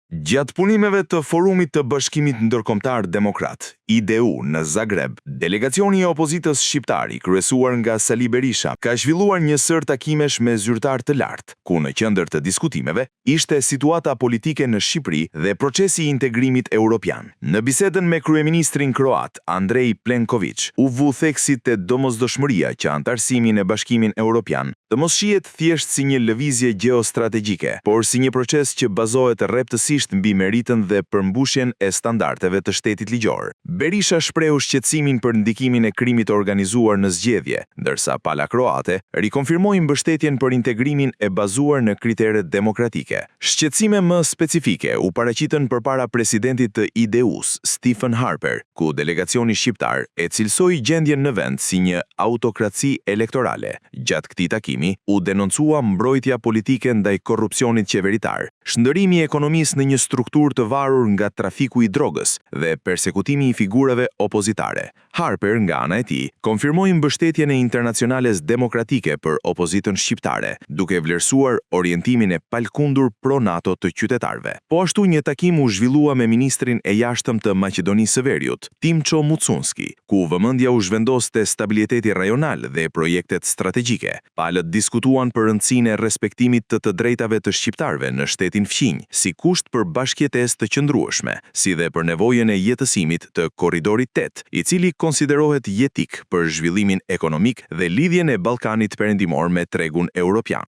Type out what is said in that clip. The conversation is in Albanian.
Gjatë punimeve të Forumit të Bashkimit Ndërkombëtar Demokrat, IDU, në Zagreb, delegacioni i opozitës shqiptari, kryesuar nga Sali Berisha, ka zhvilluar një sër takimesh me zyrtar të lartë, ku në qendër të diskutimeve ishte situata politike në Shqipëri dhe procesi i integrimit evropian. Në bisedën me kryeministrin kroat, Andrej Plenković, u vu theksit të domosdoshmëria që antarësimin e Bashkimin Evropian të mos shihet thjesht si një lëvizje gjeostrategjike, por si një proces që bazohet rreptësisht mbi meritën dhe përmbushjen e standardeve të shtetit ligjor. Berisha shprehu shqetësimin për ndikimin e krimit të organizuar në zgjedhje, ndërsa pala kroate rikonfirmoi mbështetjen për integrimin e bazuar në kriteret demokratike. Shqetësime më specifike u paraqitën përpara presidentit të IDU-s, Stephen Harper, ku delegacioni shqiptar e cilsoi gjendjen në vend si një autokraci elektorale. Gjatë këtij takimi u denoncua mbrojtja politike ndaj korrupsionit qeveritar, shndërimi i ekonomisë në një strukturë të varur nga trafiku i drogës dhe persekutimi i figurave opozitare. Harper, nga ana e tij, konfirmoi mbështetjen e internacionales demokratike për opozitën shqiptare, duke vlerësuar orientimin e palkundur pro-NATO të qytetarëve. Po ashtu një takim u zhvillua me ministrin e jashtëm të Maqedonisë së Veriut, Timço Mucunski, ku vëmendja u zhvendos te stabiliteti rajonal dhe projektet strategjike. Palët diskutuan për rëndësinë e respektimit të drejtave të shqiptarëve në shtetin fqinj, si kusht për bashkëjetesë të qëndrueshme, si dhe për nevojën e jetësimit të korridorit 8, i cili konsiderohet jetik për zhvillimin ekonomik dhe lidhjen e Ballkanit Perëndimor me tregun evropian.